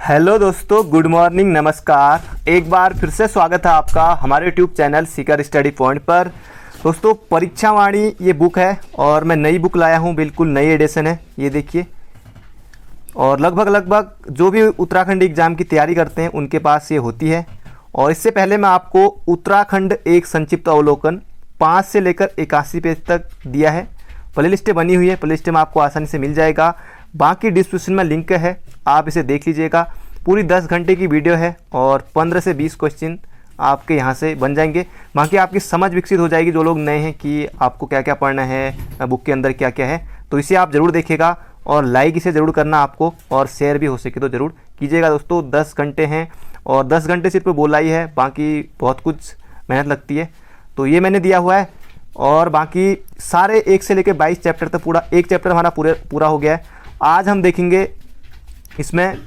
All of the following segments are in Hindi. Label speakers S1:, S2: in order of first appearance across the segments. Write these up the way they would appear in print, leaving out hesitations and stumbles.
S1: हेलो दोस्तों, गुड मॉर्निंग, नमस्कार। एक बार फिर से स्वागत है आपका हमारे YouTube channel Sikar study point पर। दोस्तों, परीक्षा वाणी ये बुक है और मैं नई बुक लाया हूँ, बिल्कुल नई एडिशन है, ये देखिए। और लगभग जो भी उत्तराखंड एग्ज़ाम की तैयारी करते हैं उनके पास ये होती है। और इससे पहले मैं आपको उत्तराखंड एक संक्षिप्त अवलोकन 5 से लेकर 81 पेज तक दिया है। प्लेलिस्ट बनी हुई है, प्लेलिस्ट में आपको आसानी से मिल जाएगा। बाकी डिस्क्रिप्शन में लिंक है, आप इसे देख लीजिएगा। पूरी 10 घंटे की वीडियो है और 15 से 20 क्वेश्चन आपके यहाँ से बन जाएंगे। बाकी आपकी समझ विकसित हो जाएगी, जो लोग नए हैं, कि आपको क्या क्या पढ़ना है, बुक के अंदर क्या क्या है। तो इसे आप ज़रूर देखिएगा और लाइक इसे ज़रूर करना आपको, और शेयर भी हो सके तो ज़रूर कीजिएगा। दोस्तों, 10 घंटे हैं और 10 घंटे सिर्फ बोला ही है, बाकी बहुत कुछ मेहनत लगती है। तो ये मैंने दिया हुआ है और बाकी सारे 1 से लेकर 22 चैप्टर तक पूरा एक चैप्टर हमारा पूरा हो गया है। आज हम देखेंगे इसमें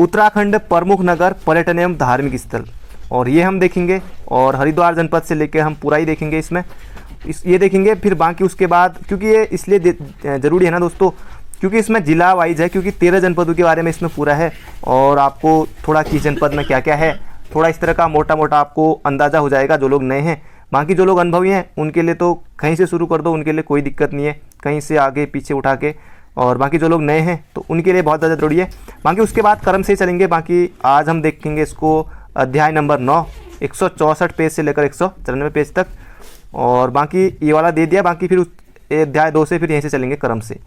S1: उत्तराखंड प्रमुख नगर, पर्यटन एवं धार्मिक स्थल, और ये हम देखेंगे। और हरिद्वार जनपद से लेकर हम पूरा ही देखेंगे इसमें, ये देखेंगे। फिर बाकी उसके बाद, क्योंकि ये इसलिए ज़रूरी है ना दोस्तों, क्योंकि इसमें जिला वाइज है, क्योंकि 13 जनपदों के बारे में इसमें पूरा है। और आपको थोड़ा किस जनपद में क्या क्या है, थोड़ा इस तरह का मोटा मोटा आपको अंदाज़ा हो जाएगा जो लोग नए हैं। बाकी जो लोग अनुभवी हैं उनके लिए तो कहीं से शुरू कर दो, उनके लिए कोई दिक्कत नहीं है, कहीं से आगे पीछे उठा के। और बाकी जो लोग नए हैं तो उनके लिए बहुत ज़्यादा ज़रूरी है। बाकी उसके बाद क्रम से चलेंगे। बाकी आज हम देखेंगे इसको अध्याय नंबर 9, 164 पेज से लेकर 194 पेज तक। और बाकी ये वाला दे दिया। बाकी फिर अध्याय 2 से फिर यहीं से चलेंगे क्रम से।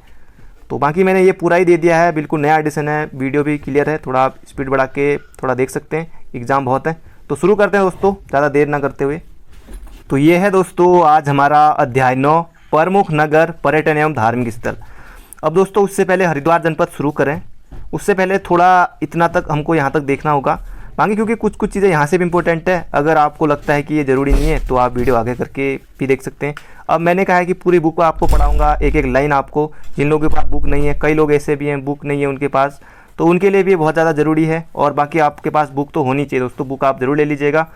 S1: तो बाकी मैंने ये पूरा ही दे दिया है, बिल्कुल नया एडिशन है, वीडियो भी क्लियर है। थोड़ा आप स्पीड बढ़ा के थोड़ा देख सकते हैं, एग्ज़ाम बहुत है। तो शुरू करते हैं दोस्तों, ज़्यादा देर ना करते हुए। तो ये है दोस्तों आज हमारा अध्याय 9, प्रमुख नगर, पर्यटन एवं धार्मिक स्थल। अब दोस्तों, उससे पहले हरिद्वार जनपद शुरू करें, उससे पहले थोड़ा इतना तक हमको यहाँ तक देखना होगा। बाकी क्योंकि कुछ चीज़ें यहाँ से भी इम्पोर्टेंट है, अगर आपको लगता है कि ये ज़रूरी नहीं है तो आप वीडियो आगे करके भी देख सकते हैं। अब मैंने कहा है कि पूरी बुक आपको पढ़ाऊँगा, एक एक लाइन आपको। जिन लोगों के पास बुक नहीं है, कई लोग ऐसे भी हैं बुक नहीं है उनके पास, तो उनके लिए भी बहुत ज़्यादा ज़रूरी है। और बाकी आपके पास बुक तो होनी चाहिए दोस्तों, बुक आप ज़रूर ले लीजिएगा।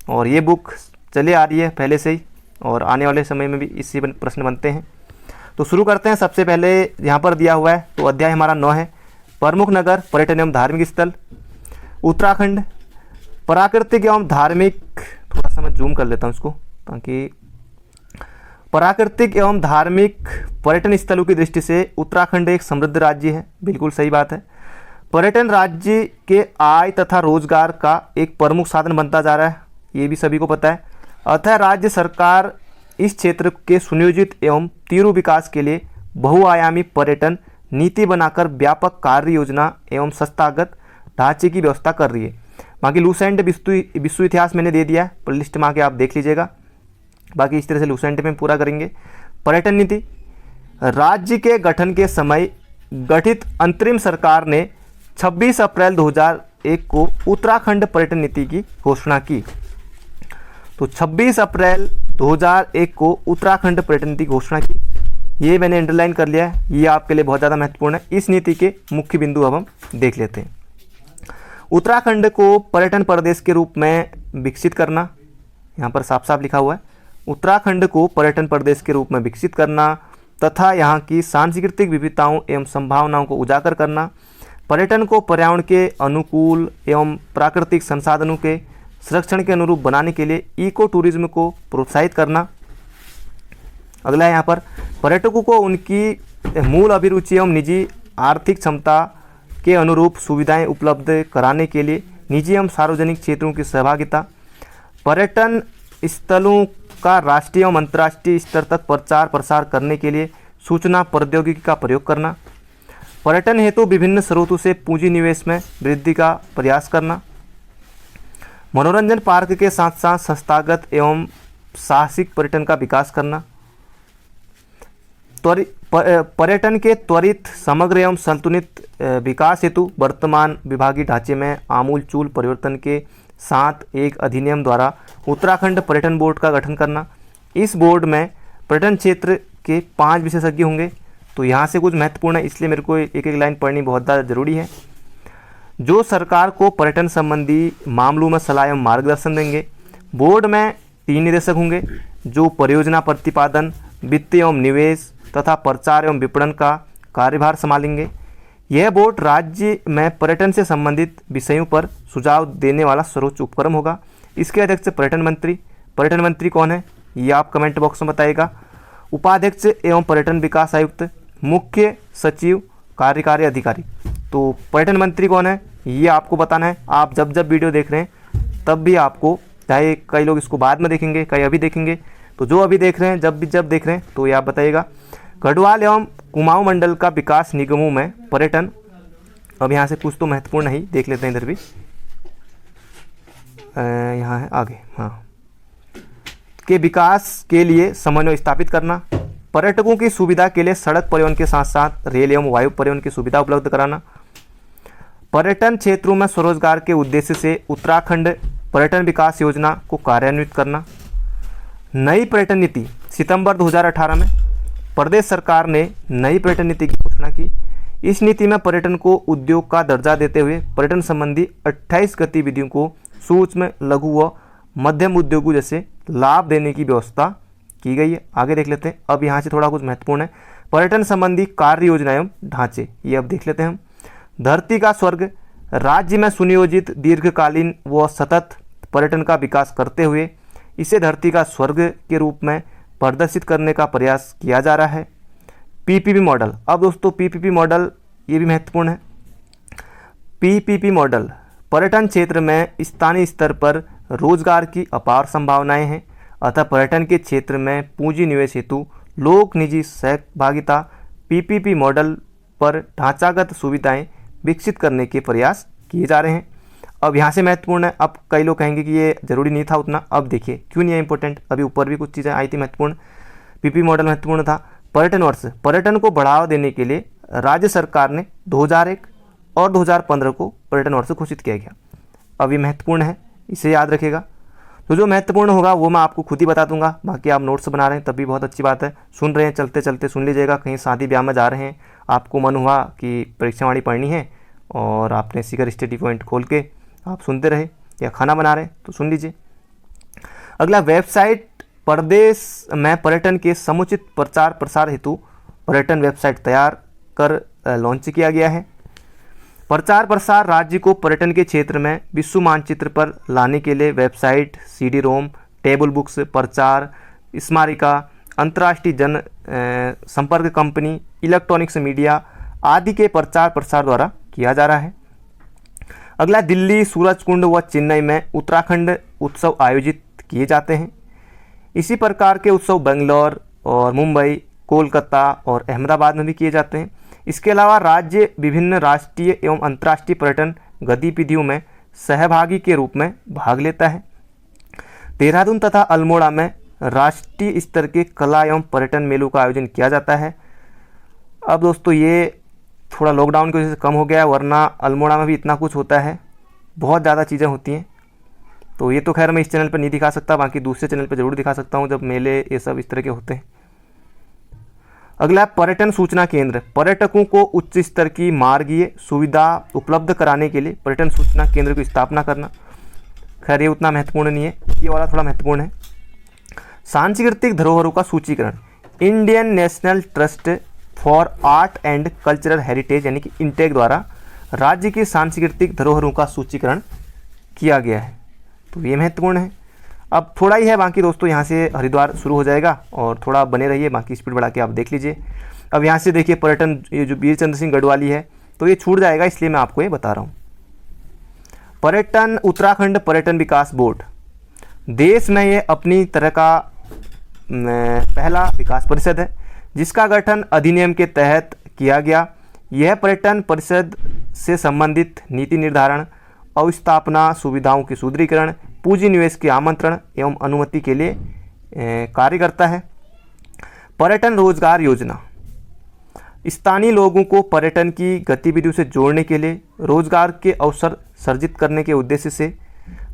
S1: और ये बुक चले आ रही है पहले से ही, और आने वाले समय में भी इससे प्रश्न बनते हैं। तो शुरू करते हैं। सबसे पहले यहाँ पर दिया हुआ है, तो अध्याय हमारा 9 है, प्रमुख नगर, पर्यटन एवं धार्मिक स्थल। उत्तराखंड प्राकृतिक एवं धार्मिक, थोड़ा सा मैं जूम कर लेता हूँ इसको, ताकि प्राकृतिक एवं धार्मिक पर्यटन स्थलों की दृष्टि से उत्तराखंड एक समृद्ध राज्य है। बिल्कुल सही बात है। पर्यटन राज्य के आय तथा रोजगार का एक प्रमुख साधन बनता जा रहा है, ये भी सभी को पता है। अतः राज्य सरकार इस क्षेत्र के सुनियोजित एवं तीव्र विकास के लिए बहुआयामी पर्यटन नीति बनाकर व्यापक कार्य योजना एवं संस्थागत ढांचे की व्यवस्था कर रही है। बाकी लूसेंट विश्व इतिहास मैंने दे दिया है, लिस्ट में आके आप देख लीजिएगा। बाकी इस तरह से लूसेंट में पूरा करेंगे। पर्यटन नीति, राज्य के गठन के समय गठित अंतरिम सरकार ने 26 अप्रैल 2001 को उत्तराखंड पर्यटन नीति की घोषणा की। तो 26 अप्रैल 2001 को उत्तराखंड पर्यटन नीति की घोषणा की, ये मैंने अंडरलाइन कर लिया है, ये आपके लिए बहुत ज़्यादा महत्वपूर्ण है। इस नीति के मुख्य बिंदु अब हम देख लेते हैं। उत्तराखंड को पर्यटन प्रदेश के रूप में विकसित करना, यहाँ पर साफ साफ लिखा हुआ है, उत्तराखंड को पर्यटन प्रदेश के रूप में विकसित करना तथा यहाँ की सांस्कृतिक विविधताओं एवं संभावनाओं को उजागर करना, पर्यटन को पर्यावरण के अनुकूल एवं प्राकृतिक संसाधनों के संरक्षण के अनुरूप बनाने के लिए इको टूरिज्म को प्रोत्साहित करना। अगला है यहाँ पर, पर्यटकों को उनकी मूल अभिरुचि एवं निजी आर्थिक क्षमता के अनुरूप सुविधाएं उपलब्ध कराने के लिए निजी एवं सार्वजनिक क्षेत्रों की सहभागिता, पर्यटन स्थलों का राष्ट्रीय एवं अंतर्राष्ट्रीय स्तर तक प्रचार प्रसार करने के लिए सूचना प्रौद्योगिकी का प्रयोग करना, पर्यटन हेतु विभिन्न स्रोतों से पूंजी निवेश में वृद्धि का प्रयास करना, मनोरंजन पार्क के साथ साथ संस्थागत एवं साहसिक पर्यटन का विकास करना, पर्यटन के त्वरित समग्र एवं संतुलित विकास हेतु वर्तमान विभागीय ढांचे में आमूलचूल परिवर्तन के साथ एक अधिनियम द्वारा उत्तराखंड पर्यटन बोर्ड का गठन करना। इस बोर्ड में पर्यटन क्षेत्र के 5 विशेषज्ञ होंगे। तो यहाँ से कुछ महत्वपूर्ण है, इसलिए मेरे को एक एक लाइन पढ़नी बहुत ज़्यादा ज़रूरी है। जो सरकार को पर्यटन संबंधी मामलों में सलाह एवं मार्गदर्शन देंगे। बोर्ड में 3 निदेशक होंगे जो परियोजना प्रतिपादन, वित्त एवं निवेश तथा प्रचार एवं विपणन का कार्यभार संभालेंगे। यह बोर्ड राज्य में पर्यटन से संबंधित विषयों पर सुझाव देने वाला सर्वोच्च उपक्रम होगा। इसके अध्यक्ष पर्यटन मंत्री। पर्यटन मंत्री कौन है ये आप कमेंट बॉक्स में बताइएगा। उपाध्यक्ष एवं पर्यटन विकास आयुक्त, मुख्य सचिव, कार्यकारी अधिकारी। तो पर्यटन मंत्री कौन है ये आपको बताना है। आप जब जब वीडियो देख रहे हैं तब भी आपको, चाहे कई लोग इसको बाद में देखेंगे, कई अभी देखेंगे, तो जो अभी देख रहे हैं जब देख रहे हैं तो ये आप बताइएगा। गढ़वाल एवं कुमाऊं मंडल का विकास निगमों में पर्यटन, अब यहाँ से कुछ तो महत्वपूर्ण ही देख लेते हैं इधर भी, यहाँ है आगे, हाँ, के विकास के लिए समन्वय स्थापित करना, पर्यटकों की सुविधा के लिए सड़क परिवहन के साथ साथ रेल एवं वायु परिवहन की सुविधा उपलब्ध कराना, पर्यटन क्षेत्रों में स्वरोजगार के उद्देश्य से उत्तराखंड पर्यटन विकास योजना को कार्यान्वित करना। नई पर्यटन नीति, सितंबर 2018 में प्रदेश सरकार ने नई पर्यटन नीति की घोषणा की। इस नीति में पर्यटन को उद्योग का दर्जा देते हुए पर्यटन संबंधी 28 गतिविधियों को सूक्ष्म, लघु व मध्यम उद्योगों जैसे लाभ देने की व्यवस्था की गई है। आगे देख लेते हैं। अब यहाँ से थोड़ा कुछ महत्वपूर्ण है, पर्यटन संबंधी कार्य योजना एवं ढांचे, ये अब देख लेते हैं हम। धरती का स्वर्ग, राज्य में सुनियोजित दीर्घकालीन व सतत पर्यटन का विकास करते हुए इसे धरती का स्वर्ग के रूप में प्रदर्शित करने का प्रयास किया जा रहा है। पीपीपी मॉडल, अब दोस्तों पीपीपी मॉडल ये भी महत्वपूर्ण है। पीपीपी मॉडल, पर्यटन क्षेत्र में स्थानीय स्तर पर रोजगार की अपार संभावनाएं हैं, अतः पर्यटन के क्षेत्र में पूंजी निवेश हेतु लोक निजी सहभागिता पीपीपी मॉडल पर ढांचागत सुविधाएं विकसित करने के प्रयास किए जा रहे हैं। अब यहाँ से महत्वपूर्ण है, अब कई लोग कहेंगे कि ये जरूरी नहीं था उतना, अब देखिए क्यों नहीं है इंपॉर्टेंट, अभी ऊपर भी कुछ चीज़ें आई थी महत्वपूर्ण। पीपी मॉडल महत्वपूर्ण था। पर्यटन वर्ष, पर्यटन को बढ़ावा देने के लिए राज्य सरकार ने 2001 और 2015 को पर्यटन वर्ष घोषित किया गया। अब ये महत्वपूर्ण है, इसे याद रखिएगा। तो जो महत्वपूर्ण होगा वो मैं आपको खुद ही बता दूंगा, बाकी आप नोट्स बना रहे हैं तब भी बहुत अच्छी बात है। सुन रहे हैं चलते चलते सुन लीजिएगा, कहीं शादी ब्याह में जा रहे हैं, आपको मन हुआ कि परीक्षावाणी पढ़नी है और आपने सीकर स्टडी पॉइंट खोल के आप सुनते रहे, या खाना बना रहे हैं तो सुन लीजिए। अगला, वेबसाइट, प्रदेश में पर्यटन के समुचित प्रचार प्रसार हेतु पर्यटन वेबसाइट तैयार कर लॉन्च किया गया है। प्रचार प्रसार, राज्य को पर्यटन के क्षेत्र में विश्व मानचित्र पर लाने के लिए website, CD ROM, table books, प्रचार स्मारिका, अंतर्राष्ट्रीय जन संपर्क कंपनी, इलेक्ट्रॉनिक्स मीडिया आदि के प्रचार प्रसार द्वारा किया जा रहा है। अगला, दिल्ली, सूरजकुंड व चेन्नई में उत्तराखंड उत्सव आयोजित किए जाते हैं। इसी प्रकार के उत्सव बेंगलोर और मुंबई, कोलकाता और अहमदाबाद में भी किए जाते हैं। इसके अलावा राज्य विभिन्न राष्ट्रीय एवं अंतर्राष्ट्रीय पर्यटन गतिविधियों में सहभागी के रूप में भाग लेता है। देहरादून तथा अल्मोड़ा में राष्ट्रीय स्तर के कला एवं पर्यटन मेलों का आयोजन किया जाता है। अब दोस्तों ये थोड़ा लॉकडाउन की वजह से कम हो गया है, वरना अल्मोड़ा में भी इतना कुछ होता है, बहुत ज़्यादा चीज़ें होती हैं। तो ये तो खैर मैं इस चैनल पर नहीं दिखा सकता, बाकी दूसरे चैनल पर ज़रूर दिखा सकता हूँ जब मेले ये सब इस तरह के होते हैं। अगला, पर्यटन सूचना केंद्र, पर्यटकों को उच्च स्तर की मार्गीय सुविधा उपलब्ध कराने के लिए पर्यटन सूचना केंद्र की स्थापना करना। खैर ये उतना महत्वपूर्ण नहीं है, ये वाला थोड़ा महत्वपूर्ण है। सांस्कृतिक धरोहरों का सूचीकरण, Indian National Trust for Art and Cultural Heritage यानी कि इंटेक द्वारा राज्य की सांस्कृतिक धरोहरों का सूचीकरण किया गया है, तो ये महत्वपूर्ण है। अब थोड़ा ही है बाकी दोस्तों, यहाँ से हरिद्वार शुरू हो जाएगा और थोड़ा बने रहिए, बाकी स्पीड बढ़ा के आप देख लीजिए। अब यहाँ से देखिए पर्यटन, ये जो वीर चंद्र सिंह गढ़वाली है तो ये छूट जाएगा, इसलिए मैं आपको ये बता रहा हूँ। पर्यटन, उत्तराखंड पर्यटन विकास बोर्ड, देश में ये अपनी तरह का पहला विकास परिषद है जिसका गठन अधिनियम के तहत किया गया। यह पर्यटन परिषद से संबंधित नीति निर्धारण, अवस्थापना, सुविधाओं की सुदृढ़ीकरण, पूंजी निवेश के आमंत्रण एवं अनुमति के लिए कार्य करता है। पर्यटन रोजगार योजना, स्थानीय लोगों को पर्यटन की गतिविधियों से जोड़ने के लिए रोजगार के अवसर सर्जित करने के उद्देश्य से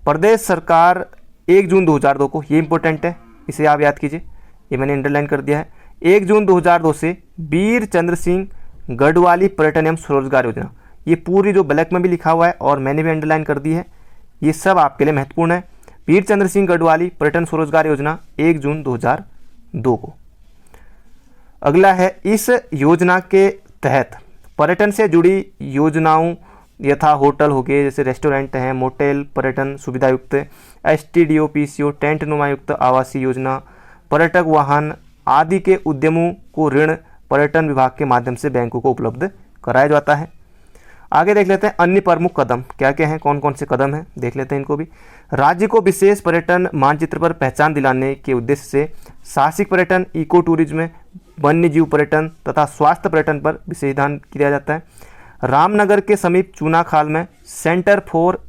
S1: प्रदेश सरकार 1 जून 2002 को, ये इंपॉर्टेंट है, इसे आप याद कीजिए, ये मैंने अंडरलाइन कर दिया है, 1 जून 2002 से वीर चंद्र सिंह गढ़वाली पर्यटन एवं स्वरोजगार योजना, ये पूरी जो ब्लैक में भी लिखा हुआ है और मैंने भी अंडरलाइन कर दी है, ये सब आपके लिए महत्वपूर्ण है। वीर चंद्र सिंह गढ़वाली पर्यटन स्वरोजगार योजना 1 जून 2002 को। अगला है, इस योजना के तहत पर्यटन से जुड़ी योजनाओं यथा होटल हो गए, जैसे रेस्टोरेंट हैं, मोटेल, पर्यटन सुविधा युक्त STDO PCO, टेंट नुमा युक्त आवासीय योजना, पर्यटक वाहन आदि के उद्यमों को ऋण पर्यटन विभाग के माध्यम से बैंकों को उपलब्ध कराया जाता है। आगे देख लेते हैं अन्य प्रमुख कदम क्या क्या हैं, कौन कौन से कदम हैं, देख लेते हैं इनको भी। राज्य को विशेष पर्यटन मानचित्र पर पहचान दिलाने के उद्देश्य से साहसिक पर्यटन, इको टूरिज्म, वन्य जीव पर्यटन तथा स्वास्थ्य पर्यटन पर विशेष ध्यान दिया जाता है। रामनगर के समीप चूनाखाल में centre for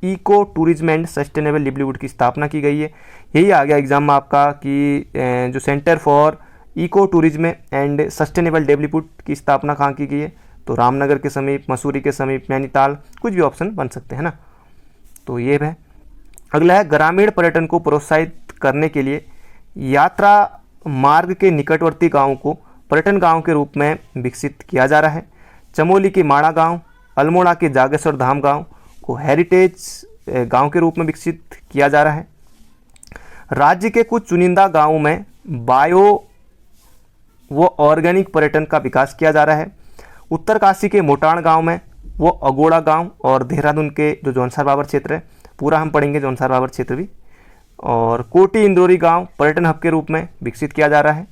S1: eco tourism and sustainable livelihood की स्थापना की गई है। यही आ गया एग्जाम में आपका कि जो centre for eco tourism and sustainable livelihood की स्थापना कहाँ की गई है, तो रामनगर के समीप, मसूरी के समीप, नैनीताल, कुछ भी ऑप्शन बन सकते हैं ना। तो ये है। अगला है ग्रामीण पर्यटन को प्रोत्साहित करने के लिए यात्रा मार्ग के निकटवर्ती गांवों को पर्यटन गांव के रूप में विकसित किया जा रहा है। चमोली के माणा गांव, अल्मोड़ा के जागेश्वर धाम गांव को हेरिटेज गांव के रूप में विकसित किया जा रहा है। राज्य के कुछ चुनिंदा गांवों में बायो व ऑर्गेनिक पर्यटन का विकास किया जा रहा है। उत्तरकाशी के मोटाण गांव में वो अगोड़ा गांव और देहरादून के जो जौनसार बाबर क्षेत्र है, पूरा हम पढ़ेंगे जौनसार बाबर क्षेत्र भी, और कोटी इंदौरी गांव पर्यटन हब के रूप में विकसित किया जा रहा है।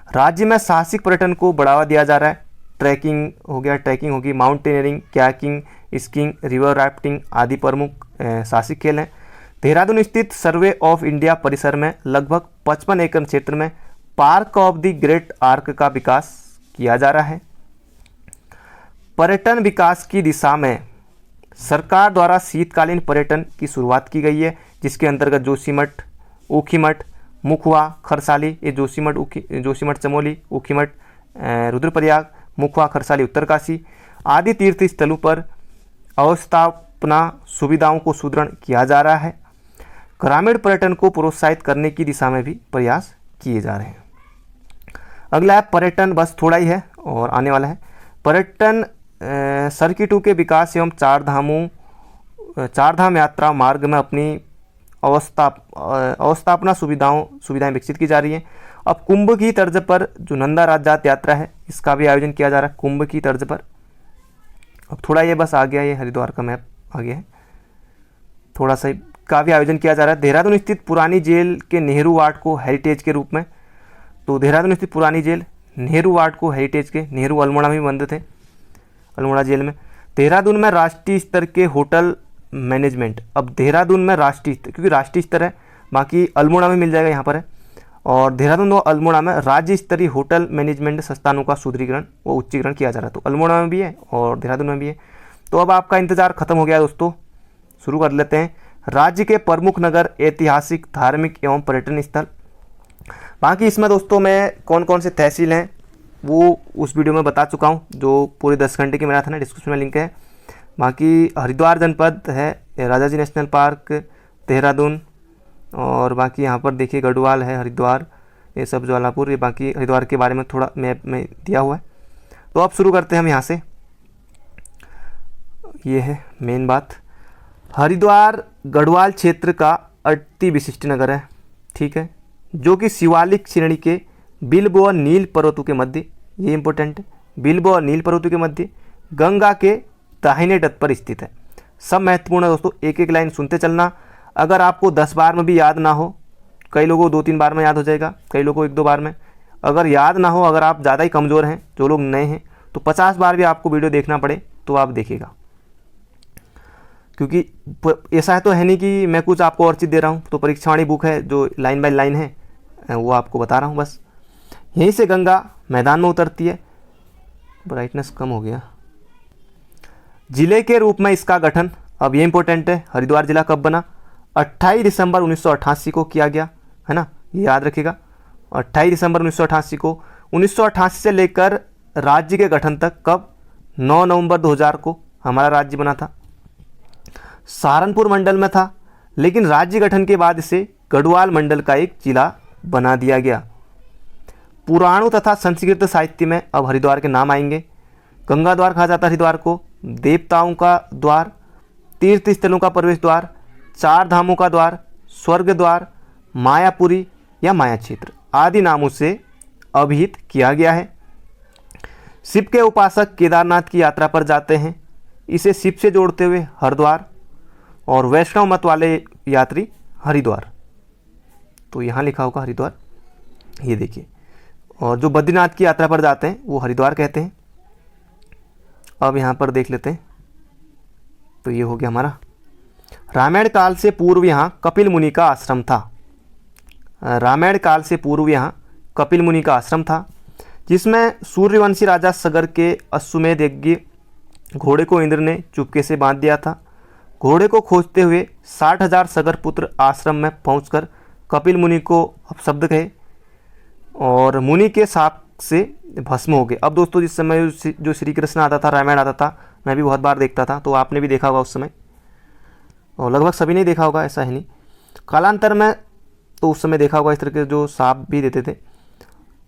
S1: राज्य में साहसिक पर्यटन को बढ़ावा दिया जा रहा है। ट्रैकिंग हो गया, ट्रैकिंग होगी, माउंटेनियरिंग, कैकिंग, स्कीइंग, रिवर राफ्टिंग आदि प्रमुख साहसिक खेल हैं। देहरादून स्थित सर्वे ऑफ इंडिया परिसर में लगभग 55 एकड़ क्षेत्र में park of the great arc का विकास किया जा रहा है। पर्यटन विकास की दिशा में सरकार द्वारा शीतकालीन पर्यटन की शुरुआत की गई है, जिसके अंतर्गत जोशीमठ, ऊखीमठ, मुखवा, खरसाली, ये जोशीमठ चमोली, ऊखीमठ रुद्रप्रयाग, मुखवा, खरसाली, उत्तरकाशी आदि तीर्थ स्थलों पर अवस्थापना सुविधाओं को सुदृढ़ किया जा रहा है। ग्रामीण पर्यटन को प्रोत्साहित करने की दिशा में भी प्रयास किए जा रहे हैं। अगला है पर्यटन, बस थोड़ा ही है और आने वाला है। पर्यटन सर्किटों के विकास एवं चारधाम यात्रा मार्ग में अपनी अवस्थापना सुविधाएं विकसित की जा रही हैं। अब कुंभ की तर्ज पर जो नंदा राजजात यात्रा है, इसका भी आयोजन किया जा रहा है कुंभ की तर्ज पर। अब थोड़ा ये बस आ गया, ये हरिद्वार का मैप आ गया है, थोड़ा सा का भी आयोजन किया जा रहा है। देहरादून स्थित पुरानी जेल के नेहरू वार्ड को हेरिटेज के रूप में, तो देहरादून स्थित पुरानी जेल नेहरू वार्ड को हेरिटेज के, नेहरू अल्मोड़ा में बंद थे, अल्मोड़ा जेल में। देहरादून में राष्ट्रीय स्तर के होटल मैनेजमेंट, अब देहरादून में राष्ट्रीय स्तर, क्योंकि राष्ट्रीय स्तर है, बाकी अल्मोड़ा में मिल जाएगा यहाँ पर है, और देहरादून और अल्मोड़ा में राज्य स्तरीय होटल मैनेजमेंट संस्थानों का सुदृढ़ीकरण व उच्चीकरण किया जा रहा है। तो अल्मोड़ा में भी है और देहरादून में भी है। तो अब आपका इंतजार खत्म हो गया दोस्तों, शुरू कर लेते हैं। राज्य के प्रमुख नगर, ऐतिहासिक, धार्मिक एवं पर्यटन स्थल। बाकी इसमें दोस्तों मैं कौन कौन से तहसील हैं वो उस वीडियो में बता चुका हूँ, जो पूरे 10 घंटे की मेरा था ना, डिस्क्रिप्शन में लिंक है। बाकी हरिद्वार जनपद है, राजाजी नेशनल पार्क, देहरादून, और बाकी यहाँ पर देखिए गढ़वाल है, हरिद्वार, ये सब ज्वालापुर, ये बाकी हरिद्वार के बारे में थोड़ा मैप में दिया हुआ है। तो अब शुरू करते हैं हम यहाँ से। ये है मेन बात। हरिद्वार गढ़वाल क्षेत्र का अति विशिष्ट नगर है, ठीक है, जो कि शिवालिक श्रेणी के बिल्ब और नील पर्वतों के मध्य, ये इंपॉर्टेंट है, बिल्ब और नील पर्वतों के मध्य गंगा के दाहिने तट पर स्थित है। सब महत्वपूर्ण है दोस्तों, एक एक लाइन सुनते चलना। अगर आपको 10 बार में भी याद ना हो, कई लोगों को 2-3 बार में याद हो जाएगा, कई लोगों को 1-2 बार में, अगर याद ना हो, अगर आप ज़्यादा ही कमज़ोर हैं, जो लोग नए हैं, तो 50 बार भी आपको वीडियो देखना पड़े तो आप देखिएगा, क्योंकि ऐसा तो है नहीं कि मैं कुछ आपको और चीज़ दे रहा हूँ। तो परीक्षावाणी बुक है जो लाइन बाय लाइन है, वो आपको बता रहा हूँ बस। यहीं से गंगा मैदान में उतरती है। ब्राइटनेस कम हो गया। जिले के रूप में इसका गठन, अब ये इंपॉर्टेंट है, हरिद्वार जिला कब बना? 28 दिसंबर 1988 को किया गया, है ना, ये याद रखिएगा। 28 दिसंबर 1988 को। 1988 से लेकर राज्य के गठन तक कब? 9 नवंबर 2000 को हमारा राज्य बना था। सहारनपुर मंडल में था, लेकिन राज्य गठन के बाद इसे गढ़वाल मंडल का एक जिला बना दिया गया। पुराणों तथा संस्कृत साहित्य में अब हरिद्वार के नाम आएंगे। गंगा द्वार कहा जाता है हरिद्वार को, देवताओं का द्वार, तीर्थ स्थलों का प्रवेश द्वार, 4 धामों का द्वार, स्वर्ग द्वार, मायापुरी या माया क्षेत्र आदि नामों से अभिहित किया गया है। शिव के उपासक केदारनाथ की यात्रा पर जाते हैं, इसे शिव से जोड़ते हुए हरिद्वार, और वैष्णव मत वाले यात्री हरिद्वार। तो यहाँ लिखा होगा हरिद्वार, ये देखिए। और जो बद्रीनाथ की यात्रा पर जाते हैं वो हरिद्वार कहते हैं। अब यहाँ पर देख लेते हैं, तो ये हो गया हमारा। रामायण काल से पूर्व यहाँ कपिल मुनि का आश्रम था। रामायण काल से पूर्व यहाँ कपिल मुनि का आश्रम था, जिसमें सूर्यवंशी राजा सगर के अश्वमेध यज्ञ घोड़े को इंद्र ने चुपके से बांध दिया था। घोड़े को खोजते हुए 60,000 सगर पुत्र आश्रम में पहुंचकर कपिल मुनि को अपशब्द कहे और मुनि के शाप से भस्म हो गए। अब दोस्तों, जिस समय जो श्री कृष्ण आता था, रामायण आता था, मैं भी बहुत बार देखता था, तो आपने भी देखा होगा उस समय, और लगभग सभी ने देखा होगा, ऐसा है नहीं। कालांतर में तो उस समय देखा होगा इस तरह के जो शाप भी देते थे।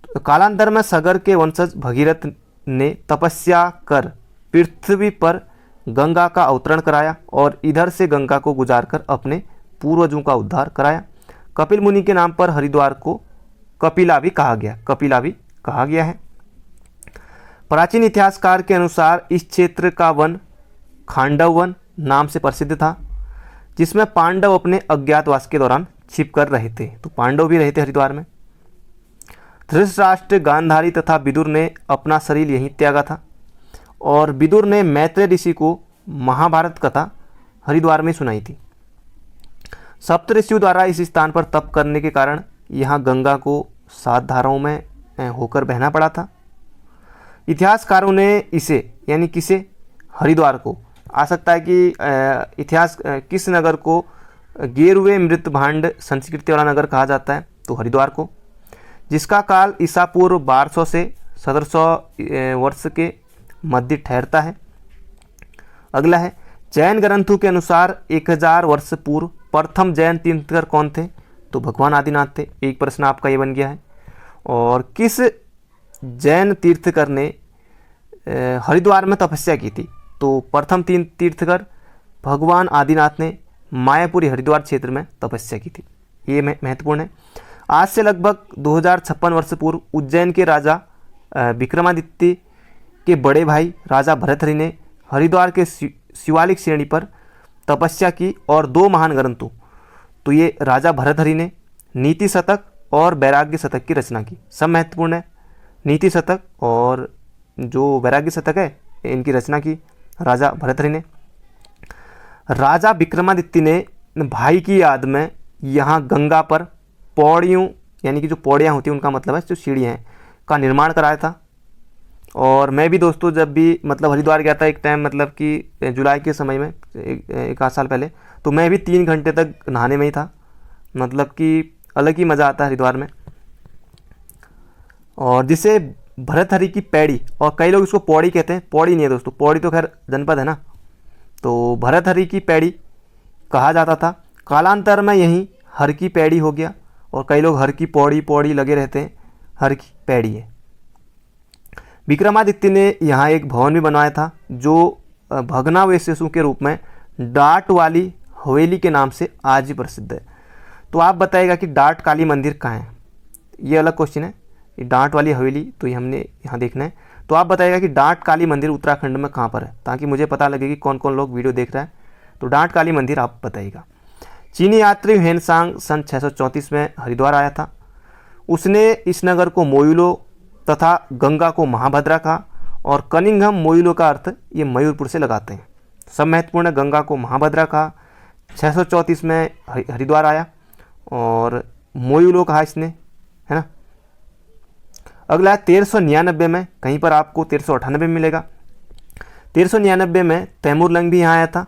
S1: तो कालांतर में सगर के वंशज भगीरथ ने तपस्या कर पृथ्वी पर गंगा का अवतरण कराया और इधर से गंगा को गुजारकर अपने पूर्वजों का उद्धार कराया। कपिल मुनि के नाम पर हरिद्वार को कपिला भी कहा गया है। प्राचीन इतिहासकार के अनुसार इस क्षेत्र का वन खांडव वन नाम से प्रसिद्ध था, जिसमें पांडव अपने अज्ञातवास के दौरान छिप कर रहे थे। तो पांडव भी रहे थे हरिद्वार में। धृतराष्ट्र, गांधारी तथा विदुर ने अपना शरीर यहीं त्यागा था, और विदुर ने मैत्रेय ऋषि को महाभारत कथा हरिद्वार में सुनाई थी। सप्त ऋषियों द्वारा इस स्थान पर तप करने के कारण यहाँ गंगा को 7 धाराओं में होकर बहना पड़ा था। इतिहासकारों ने इसे, यानी किसे, हरिद्वार को, आ सकता है कि इतिहास किस नगर को गेरुए मृत भांड संस्कृति वाला नगर कहा जाता है, तो हरिद्वार को, जिसका काल ईसा पूर्व 1200 से 1700 वर्ष के मध्य ठहरता है। अगला है, जैन ग्रंथों के अनुसार 1000 वर्ष पूर्व प्रथम जैन तीर्थंकर कौन थे, तो भगवान आदिनाथ थे। एक प्रश्न आपका ये बन गया है। और किस जैन तीर्थंकर ने हरिद्वार में तपस्या की थी, तो प्रथम 3 तीर्थंकर भगवान आदिनाथ ने मायापुरी हरिद्वार क्षेत्र में तपस्या की थी। ये महत्वपूर्ण है। आज से लगभग 2056 वर्ष पूर्व उज्जैन के राजा विक्रमादित्य के बड़े भाई राजा भरतहरि ने हरिद्वार के शिवालिक श्रेणी पर तपस्या की और 2 महान ग्रंथों, तो ये राजा भरतहरि ने नीति शतक और वैराग्य शतक की रचना की। सब महत्वपूर्ण है। नीति शतक और जो वैराग्य शतक है, इनकी रचना की राजा भरतहरि ने। राजा विक्रमादित्य ने भाई की याद में यहाँ गंगा पर पौड़ियों, यानी कि जो पौड़ियाँ होती हैं उनका मतलब है जो सीढ़ियाँ हैं, का निर्माण कराया था। और मैं भी दोस्तों जब भी मतलब हरिद्वार गया था एक टाइम, मतलब कि जुलाई के समय में, एक आध साल पहले, तो मैं भी 3 घंटे तक नहाने में ही था। मतलब कि अलग ही मज़ा आता है हरिद्वार में। और जिसे भरतहरि की पैड़ी, और कई लोग इसको पौड़ी कहते हैं, पौड़ी नहीं है दोस्तों, पौड़ी तो खैर जनपद है ना, तो भरतहरि की पैड़ी कहा जाता था। कालांतर में यही हर की पैड़ी हो गया, और कई लोग हर की पौड़ी लगे रहते हैं, हर की पैड़ी है। विक्रमादित्य ने यहाँ एक भवन भी बनवाया था, जो भग्नावशेषों के रूप में डाट वाली हवेली के नाम से आज भी प्रसिद्ध है। तो आप बताइएगा कि डाट काली मंदिर कहाँ है, ये अलग क्वेश्चन है। ये डाट वाली हवेली तो ये हमने यहाँ देखना है। तो आप बताइएगा कि डाट काली मंदिर उत्तराखंड में कहाँ पर है, ताकि मुझे पता लगे कि कौन कौन लोग वीडियो देख रहा है। तो डाट काली मंदिर आप बताइएगा। चीनी यात्री हेनसांग सन 634 में हरिद्वार आया था। उसने इस नगर को मोयुलो तथा गंगा को महाभद्रा कहा, और कनिंघम मोयुलो का अर्थ ये मयूरपुर से लगाते हैं। सब महत्वपूर्ण है। गंगा को महाभद्रा कहा, 634 में हरिद्वार आया, और मोयुलो कहा इसने, है ना। अगला है 1399 में, कहीं पर आपको 1398 में मिलेगा। 1399 में तैमूरलंग भी यहाँ आया था।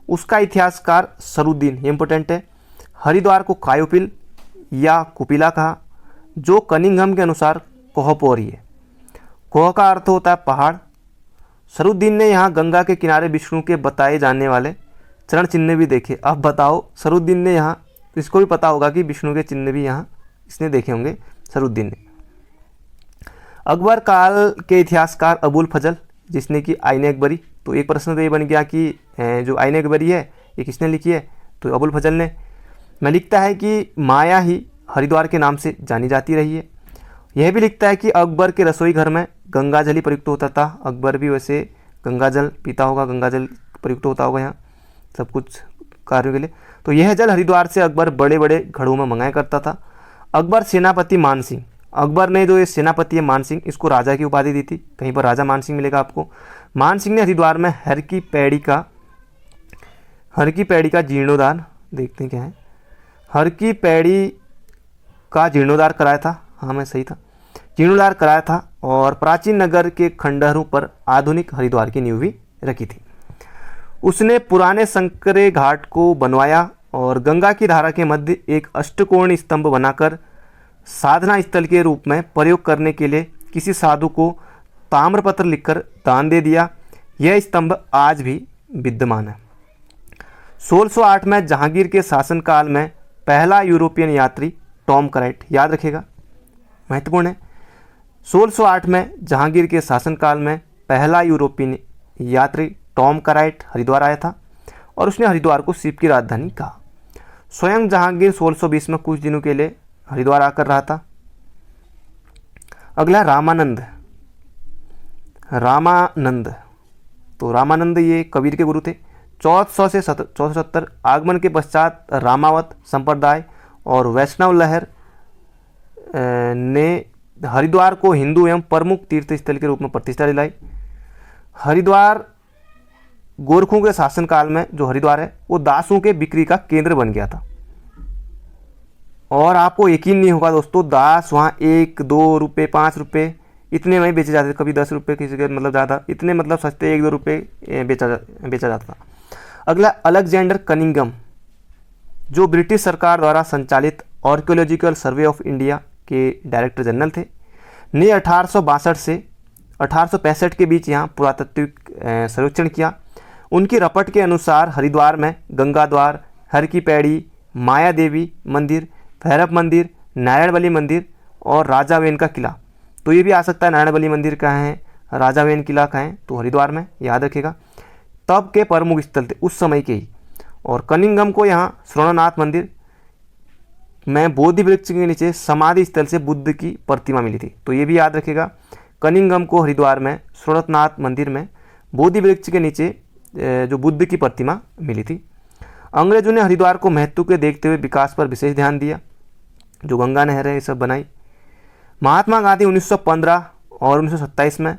S1: उसका इतिहासकार सरुद्दीन, ये इंपॉर्टेंट है, हरिद्वार को कायोपिल या कुपिला कहा, जो कनिंघम के अनुसार कोहपोरी है। कोह का अर्थ होता है पहाड़। सरुद्दीन ने यहाँ गंगा के किनारे विष्णु के बताए जाने वाले चरण चिन्ह भी देखे। अब बताओ, सरुद्दीन ने यहाँ, इसको भी पता होगा कि विष्णु के चिन्ह भी यहाँ इसने देखे होंगे सरुद्दीन ने। अकबर काल के इतिहासकार अबुल फजल, जिसने की आईन अकबरी, तो एक प्रश्न तो ये बन गया कि जो आईन अकबरी है ये किसने लिखी है, तो अबुल फजल ने। मैं लिखता है कि माया ही हरिद्वार के नाम से जानी जाती रही है। यह भी लिखता है कि अकबर के रसोई घर में गंगा जल ही प्रयुक्त होता था। अकबर भी वैसे गंगा जल पीता होगा, गंगा जल प्रयुक्त होता होगा यहाँ सब कुछ कार्यों के लिए। तो यह जल हरिद्वार से अकबर बड़े बड़े घड़ों में मंगाया करता था। अकबर सेनापति मान सिंह, अकबर ने जो ये सेनापति है मान सिंह, इसको राजा की उपाधि दी थी। कहीं पर राजा मान सिंह मिलेगा आपको। मान सिंह ने हरिद्वार में हर की पैड़ी का जीर्णोद्धार, देखते हैं क्या है, हर की पैड़ी का जीर्णोद्धार कराया था। हाँ मैं सही था, जीर्णोद्धार कराया था। और प्राचीन नगर के खंडहरों पर आधुनिक हरिद्वार की नींव भी रखी थी। उसने पुराने संकरे घाट को बनवाया और गंगा की धारा के मध्य एक अष्टकोणीय स्तंभ बनाकर साधना स्थल के रूप में प्रयोग करने के लिए किसी साधु को ताम्रपत्र लिखकर दान दे दिया। यह स्तंभ आज भी विद्यमान है। 1608 में जहांगीर के शासनकाल में पहला यूरोपियन यात्री टॉम कराइट, याद रखिएगा महत्वपूर्ण है। 1608 में जहांगीर के शासनकाल में पहला यूरोपियन यात्री टॉम कराइट हरिद्वार आया था और उसने हरिद्वार को शिव की राजधानी कहा। स्वयं जहांगीर 1620 में कुछ दिनों के लिए हरिद्वार आकर रहा था। अगला रामानंद। तो रामानंद ये कबीर के गुरु थे। 1400 से 1470 आगमन के पश्चात रामावत संप्रदाय और वैष्णव लहर ने हरिद्वार को हिंदू एवं प्रमुख तीर्थ स्थल के रूप में प्रतिष्ठा दिलाई। हरिद्वार गोरखों के शासनकाल में जो हरिद्वार है वो दासों के बिक्री का केंद्र बन गया था। और आपको यकीन नहीं होगा दोस्तों, दास वहाँ 1, 2 रुपये, 5 रुपये इतने में बेचे जाते थे। कभी 10 रुपये, किसी के मतलब ज़्यादा, इतने मतलब सस्ते 1-2 रुपये बेचा जाता था। अगला अलेक्जेंडर कनिंगम, जो ब्रिटिश सरकार द्वारा संचालित आर्कियोलॉजिकल सर्वे ऑफ इंडिया के डायरेक्टर जनरल थे, ने 1862 से 1865 के बीच यहाँ पुरातात्विक सर्वेक्षण किया। उनकी रपट के अनुसार हरिद्वार में गंगा द्वार, हर की पैड़ी, माया देवी मंदिर, भैरव मंदिर, नारायण बली मंदिर और राजावेन का किला। तो ये भी आ सकता है नारायण बली मंदिर कहाँ है, राजावेन किला कहाँ है, तो हरिद्वार में, याद रखिएगा। तब के प्रमुख स्थल थे उस समय के ही। और कनिंगम को यहाँ श्रवणनाथ मंदिर में बोधि वृक्ष के नीचे समाधि स्थल से बुद्ध की प्रतिमा मिली थी। तो ये भी याद रखिएगा, कनिंगम को हरिद्वार में श्रवणनाथ मंदिर में बोधि वृक्ष के नीचे जो बुद्ध की प्रतिमा मिली थी। अंग्रेजों ने हरिद्वार को महत्व के देखते हुए विकास पर विशेष ध्यान दिया, जो गंगा नहर है ये सब बनाई। महात्मा गांधी 1915 और 1927 में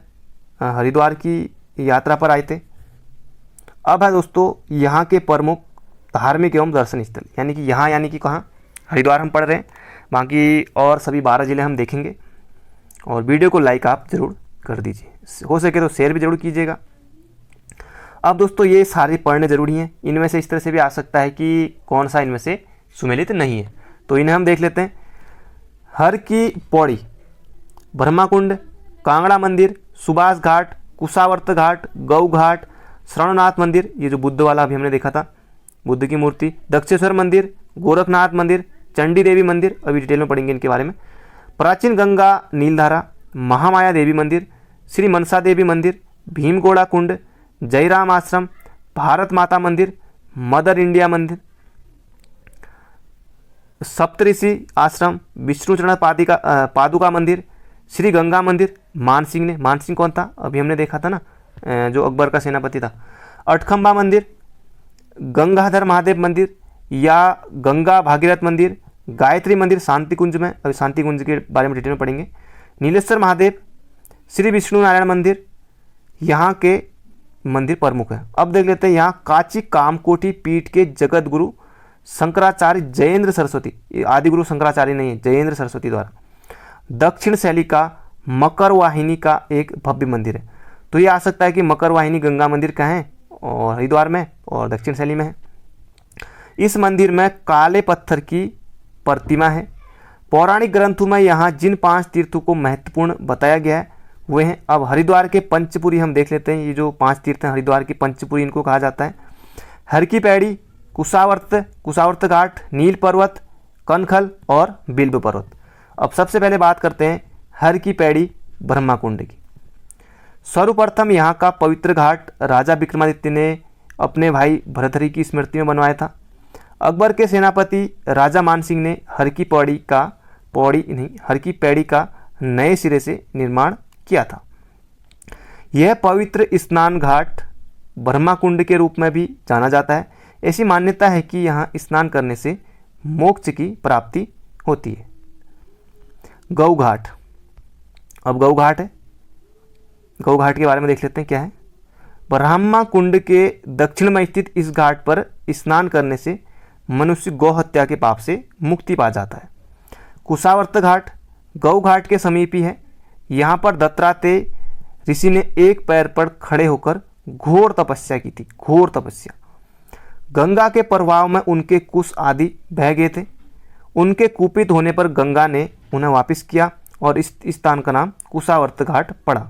S1: हरिद्वार की यात्रा पर आए थे। अब है दोस्तों यहाँ के प्रमुख धार्मिक एवं दर्शन स्थल, यानी कि यहाँ, यानी कि कहाँ, हरिद्वार हम पढ़ रहे हैं। बाकी और सभी 12 ज़िले हम देखेंगे। और वीडियो को लाइक आप ज़रूर कर दीजिए, हो सके तो शेयर भी ज़रूर कीजिएगा। अब दोस्तों ये सारे पढ़ने ज़रूरी हैं। इनमें से इस तरह से भी आ सकता है कि कौन सा इनमें से सुमेलित नहीं है, तो इन्हें हम देख लेते हैं। हर की पौड़ी, ब्रह्माकुंड, कांगड़ा मंदिर, सुभाष घाट, कुशावर्त घाट, गौ घाट, श्रवणनाथ मंदिर, ये जो बुद्ध वाला अभी हमने देखा था, बुद्ध की मूर्ति, दक्षेश्वर मंदिर, गोरखनाथ मंदिर, चंडी देवी मंदिर, अभी डिटेल में पढ़ेंगे इनके बारे में। प्राचीन गंगा नीलधारा, महामाया देवी मंदिर, श्री मनसा देवी मंदिर, भीमगोड़ा कुंड, जयराम आश्रम, भारत माता मंदिर, मदर इंडिया मंदिर, सप्तऋषि आश्रम, विष्णुचरण पादुका मंदिर, श्री गंगा मंदिर। मानसिंह ने, मानसिंह कौन था, अभी हमने देखा था ना, जो अकबर का सेनापति था। अठखंबा मंदिर, गंगाधर महादेव मंदिर या गंगा भागीरथ मंदिर, गायत्री मंदिर शांति कुंज में, अभी शांति कुंज के बारे में डिटेल में पढ़ेंगे। नीलेश्वर महादेव, श्री विष्णु नारायण मंदिर, यहाँ के मंदिर प्रमुख है। अब देख लेते हैं यहाँ काची कामकोटी पीठ के जगत गुरु शंकराचार्य जयेंद्र सरस्वती, ये आदि गुरु शंकराचार्य नहीं है, जयेंद्र सरस्वती द्वारा दक्षिण शैली का मकर वाहिनी का एक भव्य मंदिर है। तो ये आ सकता है कि मकर वाहिनी गंगा मंदिर कहाँ है, और हरिद्वार में, और दक्षिण शैली में है। इस मंदिर में काले पत्थर की प्रतिमा है। पौराणिक ग्रंथों में यहाँ जिन 5 तीर्थों को महत्वपूर्ण बताया गया है वे हैं। अब हरिद्वार के पंचपुरी हम देख लेते हैं। ये जो 5 तीर्थ हैं हरिद्वार की पंचपुरी इनको कहा जाता है। हर की पैड़ी, कुशावर्त घाट, नील पर्वत, कनखल और बिल्व पर्वत। अब सबसे पहले बात करते हैं हर की पैड़ी ब्रह्माकुंड की। सर्वप्रथम यहाँ का पवित्र घाट राजा विक्रमादित्य ने अपने भाई भरथरी की स्मृति में बनवाया था। अकबर के सेनापति राजा मानसिंह ने हर की पैड़ी का नए सिरे से निर्माण किया था। यह पवित्र स्नान घाट ब्रह्मा कुंड के रूप में भी जाना जाता है। ऐसी मान्यता है कि यहाँ स्नान करने से मोक्ष की प्राप्ति होती है। गौ घाट, अब गौ घाट है, गौ घाट के बारे में देख लेते हैं क्या है। ब्रह्मा कुंड के दक्षिण में स्थित इस घाट पर स्नान करने से मनुष्य गौ हत्या के पाप से मुक्ति पा जाता है। कुशावर्त घाट गौ घाट के समीप ही है। यहाँ पर दत्तात्रेय ऋषि ने एक पैर पर खड़े होकर घोर तपस्या की थी, घोर तपस्या। गंगा के प्रभाव में उनके कुश आदि बह गए थे। उनके कुपित होने पर गंगा ने उन्हें वापस किया और इस स्थान का नाम कुशावर्त घाट पड़ा।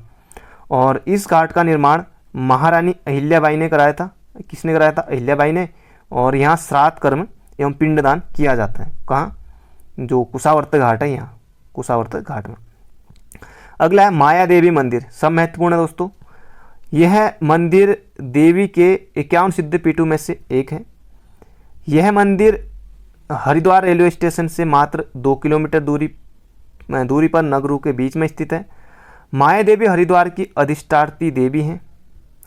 S1: और इस घाट का निर्माण महारानी अहिल्याबाई ने कराया था। किसने कराया था? अहिल्याबाई ने। और यहाँ श्राद्ध कर्म एवं पिंडदान किया जाता है। कहाँ? जो कुशावर्त घाट है, यहाँ कुशावर्त घाट में। अगला है माया देवी मंदिर, सब महत्वपूर्ण है दोस्तों। यह मंदिर देवी के 51 सिद्धपीठों में से एक है। यह मंदिर हरिद्वार रेलवे स्टेशन से मात्र 2 किलोमीटर दूरी पर नगरों के बीच में स्थित है। माया देवी हरिद्वार की अधिष्ठात्री देवी हैं।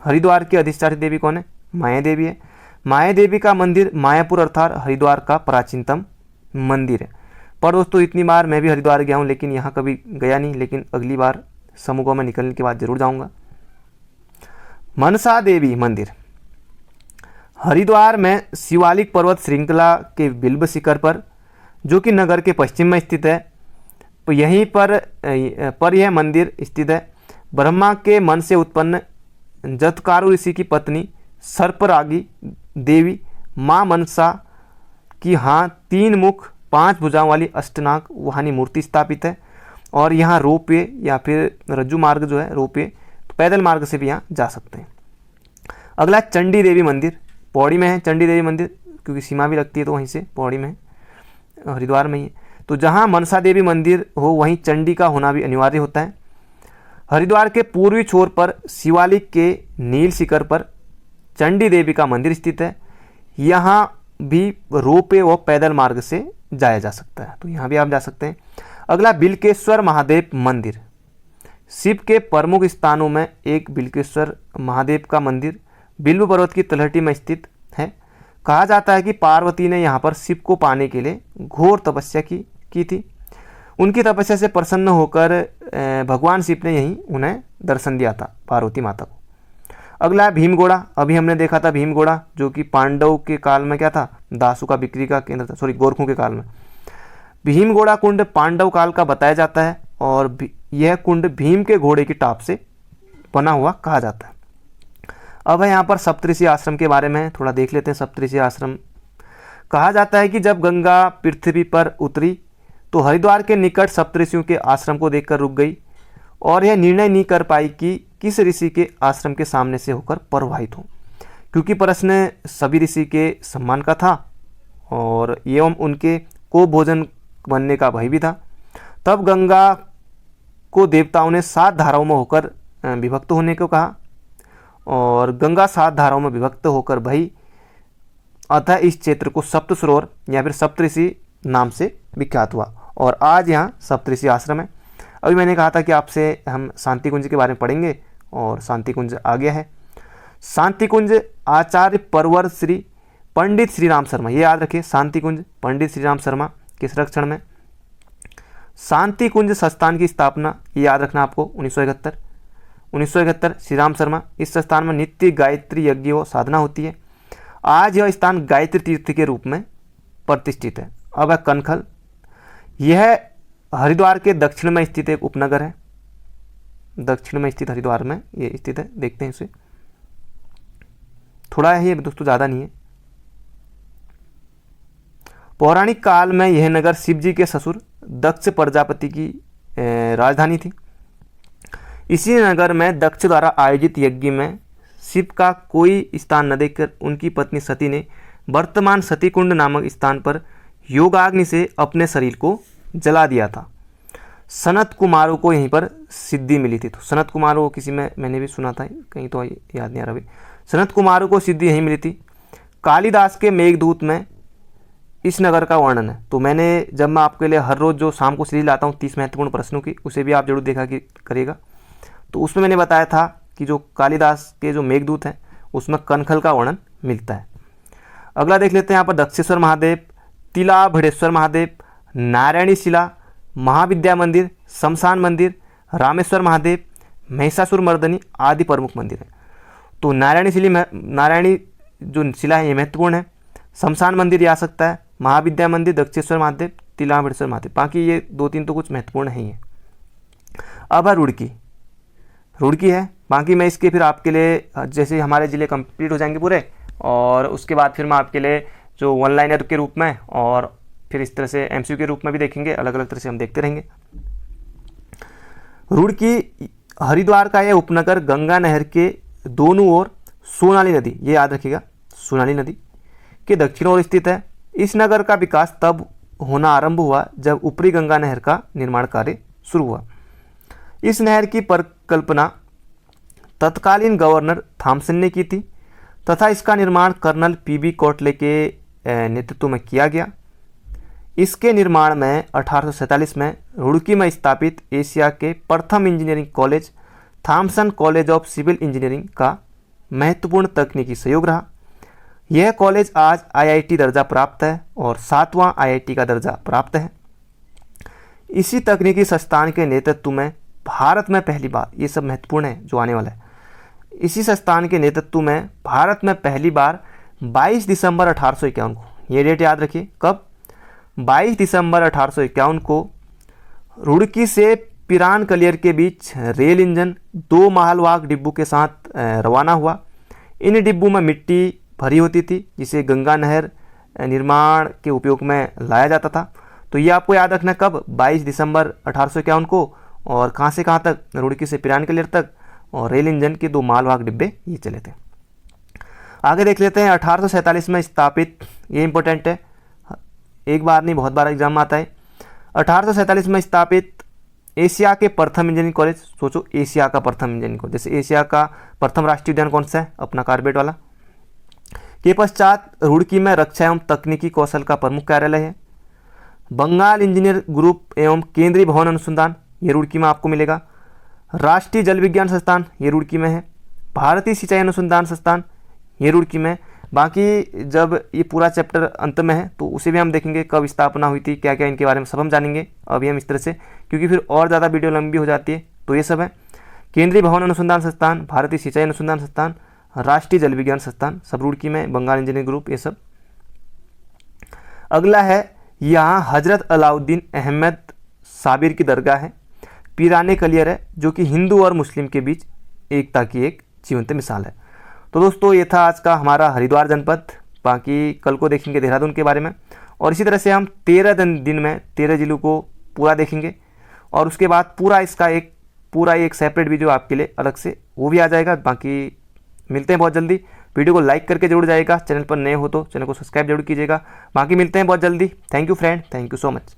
S1: हरिद्वार की अधिष्ठात्री देवी कौन है? माया देवी है। माया देवी का मंदिर मायापुर अर्थात हरिद्वार का प्राचीनतम मंदिर है। पर दोस्तों इतनी बार मैं भी हरिद्वार गया हूँ, लेकिन यहाँ कभी गया नहीं, लेकिन अगली बार समूहों में निकलने के बाद जरूर जाऊँगा। मनसा देवी मंदिर हरिद्वार में शिवालिक पर्वत श्रृंखला के बिल्व शिखर पर, जो कि नगर के पश्चिम में स्थित है, तो यहीं पर यह मंदिर स्थित है। ब्रह्मा के मन से उत्पन्न जतकारु ऋषि की पत्नी सर्परागी देवी माँ मनसा की यहाँ 3 मुख 5 भुजाओं वाली अष्टनाग वाहनी मूर्ति स्थापित है। और यहाँ रोपवे या फिर रज्जू मार्ग जो है, रोपवे तो पैदल मार्ग से भी यहाँ जा सकते हैं। अगला चंडी देवी मंदिर, पौड़ी में है चंडी देवी मंदिर, क्योंकि सीमा भी लगती है तो वहीं से पौड़ी में है, हरिद्वार में ही है। तो जहाँ मनसा देवी मंदिर हो वहीं चंडी का होना भी अनिवार्य होता है। हरिद्वार के पूर्वी छोर पर शिवालिक के नील शिखर पर चंडी देवी का मंदिर स्थित है। यहाँ भी रोपवे व पैदल मार्ग से जाया जा सकता है, तो यहाँ भी आप जा सकते हैं। अगला बिल्केश्वर महादेव मंदिर, शिव के प्रमुख स्थानों में एक बिल्केश्वर महादेव का मंदिर बिल्व पर्वत की तलहटी में स्थित है। कहा जाता है कि पार्वती ने यहाँ पर शिव को पाने के लिए घोर तपस्या की थी। उनकी तपस्या से प्रसन्न होकर भगवान शिव ने यहीं उन्हें दर्शन दिया था, पार्वती माता को। अगला है भीमगोड़ा, अभी हमने देखा था भीमगोड़ा, जो कि पांडव के काल में क्या था? दासों का बिक्री का केंद्र था, गोरखों के काल में। भीमगोड़ा कुंड पांडव काल का बताया जाता है और यह कुंड भीम के घोड़े की टाप से बना हुआ कहा जाता है। अब है यहाँ पर सप्तऋषि आश्रम के बारे में थोड़ा देख लेते हैं। सप्तऋषि आश्रम कहा जाता है कि जब गंगा पृथ्वी पर उतरी तो हरिद्वार के निकट सप्तऋषियों के आश्रम को देखकर रुक गई और यह निर्णय नहीं कर पाई कि किस ऋषि के आश्रम के सामने से होकर प्रवाहित हो, क्योंकि प्रश्न सभी ऋषि के सम्मान का था और एवं उनके को भोजन बनने का भय भी था। तब गंगा को देवताओं ने 7 धाराओं में होकर विभक्त होने को कहा और गंगा 7 धाराओं में विभक्त होकर भई, अतः इस क्षेत्र को सप्त सरोवर या फिर सप्तऋषि नाम से विख्यात हुआ और आज यहाँ सप्तऋषि आश्रम है। अभी मैंने कहा था कि आपसे हम शांति कुंज के बारे में पढ़ेंगे और शांति कुंज आ गया है। शांति कुंज आचार्य परवर श्री पंडित श्री राम शर्मा, ये याद रखिए, शांति कुंज पंडित श्री राम शर्मा के संरक्षण में। शांति कुंज संस्थान की स्थापना, ये याद रखना आपको, 1971 श्री राम शर्मा। इस संस्थान में नित्य गायत्री यज्ञ व साधना होती है। आज यह स्थान गायत्री तीर्थ के रूप में प्रतिष्ठित है। अब है कनखल, यह हरिद्वार के दक्षिण में स्थित एक उपनगर है। दक्षिण में स्थित हरिद्वार में ये स्थित है, देखते हैं इसे, थोड़ा है ये दोस्तों, ज़्यादा नहीं है। पौराणिक काल में यह नगर शिव जी के ससुर दक्ष प्रजापति की राजधानी थी। इसी नगर में दक्ष द्वारा आयोजित यज्ञ में शिव का कोई स्थान न देखकर उनकी पत्नी सती ने वर्तमान सती कुंड नामक स्थान पर योगाग्नि से अपने शरीर को जला दिया था। सनत कुमारों को यहीं पर सिद्धि मिली थी। तो सनत कुमारों को किसी में मैंने भी सुना था, कहीं तो याद नहीं आ रहा अभी। सनत कुमारों को सिद्धि यहीं मिली थी। कालिदास के मेघदूत में इस नगर का वर्णन है। तो मैंने जब मैं आपके लिए हर रोज़ जो शाम को सीरीज लाता हूँ 30 महत्वपूर्ण प्रश्नों की, उसे भी आप जरूर देखा कि करेगा। तो उसमें मैंने बताया था कि जो कालिदास के जो मेघदूत हैं उसमें कनखल का वर्णन मिलता है। अगला देख लेते हैं यहाँ पर दक्षेश्वर महादेव, तिलाभड़ेश्वर महादेव, नारायणी शिला, महाविद्या मंदिर, शमशान मंदिर, रामेश्वर महादेव, महिषासुर मर्दनी आदि प्रमुख मंदिर हैं। तो नारायणी जो शिला है ये महत्वपूर्ण है। शमशान मंदिर ये आ सकता है, महाविद्या मंदिर, दक्षेश्वर महादेव, तिलाभड़ेश्वर महादेव, बाकी ये 2-3 तो कुछ महत्वपूर्ण है ही है। अब है रुड़की है। बाकी मैं इसके फिर आपके लिए जैसे हमारे ज़िले कंप्लीट हो जाएंगे पूरे, और उसके बाद फिर मैं आपके लिए जो वन लाइनर के रूप में और फिर इस तरह से एमसीक्यू के रूप में भी देखेंगे, अलग अलग तरह से हम देखते रहेंगे। रुड़की हरिद्वार का यह उपनगर गंगा नहर के दोनों ओर सोनाली नदी, ये याद रखिएगा, सोनाली नदी के दक्षिण ओर स्थित है। इस नगर का विकास तब होना आरंभ हुआ जब ऊपरी गंगा नहर का निर्माण कार्य शुरू हुआ। इस नहर की परिकल्पना तत्कालीन गवर्नर थॉमसन ने की थी तथा इसका निर्माण कर्नल पीबी कोटले के नेतृत्व में किया गया। इसके निर्माण में 1847 में रुड़की में स्थापित एशिया के प्रथम engineering college Thomson college of civil engineering का महत्वपूर्ण तकनीकी सहयोग रहा। यह कॉलेज आज आईआईटी दर्जा प्राप्त है और 7वां आईआईटी का दर्जा प्राप्त है। इसी तकनीकी संस्थान के नेतृत्व में भारत में पहली बार, ये सब महत्वपूर्ण है जो आने वाला है, इसी संस्थान के नेतृत्व में भारत में पहली बार 22 दिसंबर 1851 को, ये डेट याद रखिए, कब, 22 दिसंबर 1851 को रुड़की से पिरान कलियर के बीच रेल इंजन 2 मालवाहक डिब्बों के साथ रवाना हुआ। इन डिब्बों में मिट्टी भरी होती थी जिसे गंगा नहर निर्माण के उपयोग में लाया जाता था। तो ये आपको याद रखना कब, 22 दिसंबर 1851 को, और कहाँ से कहाँ तक, रुड़की से पिरान कलियर तक, और रेल इंजन के 2 मालवाहक डिब्बे ये चले थे। आगे देख लेते हैं 1847 में स्थापित, ये इंपॉर्टेंट है, एक बार नहीं बहुत बार एग्जाम आता है। 1847 में स्थापित एशिया के प्रथम इंजीनियरिंग कॉलेज, सोचो एशिया का प्रथम इंजीनियरिंग कॉलेज, जैसे एशिया का प्रथम राष्ट्रीय उद्यान कौन सा है, अपना कार्बेट वाला। के पश्चात रुड़की में रक्षा एवं तकनीकी कौशल का प्रमुख कार्यालय है। बंगाल इंजीनियर ग्रुप एवं केंद्रीय भवन अनुसंधान, ये रुड़की में आपको मिलेगा। राष्ट्रीय जल विज्ञान संस्थान, ये रुड़की में है। भारतीय सिंचाई अनुसंधान संस्थान, ये रुड़की में। बाकी जब ये पूरा चैप्टर अंत में है तो उसे भी हम देखेंगे, कब स्थापना हुई थी, क्या क्या इनके बारे में सब हम जानेंगे। अभी हम इस तरह से, क्योंकि फिर और ज़्यादा वीडियो लंबी हो जाती है, तो ये सब है। केंद्रीय भवन अनुसंधान संस्थान, भारतीय सिंचाई अनुसंधान संस्थान, राष्ट्रीय जल विज्ञान संस्थान, सब रुड़की में। बंगाल इंजीनियरिंग ग्रुप, ये सब। अगला है, यहाँ हजरत अलाउद्दीन अहमद साबिर की दरगाह है। पिराने कलियर है, जो कि हिंदू और मुस्लिम के बीच एकता की एक जीवंत मिसाल है। तो दोस्तों ये था आज का हमारा हरिद्वार जनपद। बाकी कल को देखेंगे देहरादून के बारे में, और इसी तरह से हम 13 दिन में 13 जिलों को पूरा देखेंगे, और उसके बाद पूरा इसका एक सेपरेट वीडियो आपके लिए अलग से वो भी आ जाएगा। बाकी मिलते हैं बहुत जल्दी। वीडियो को लाइक करके जरूर जाएगा, चैनल पर नए हो तो चैनल को सब्सक्राइब जरूर कीजिएगा। बाकी मिलते हैं बहुत जल्दी। Thank you friend, thank you so much.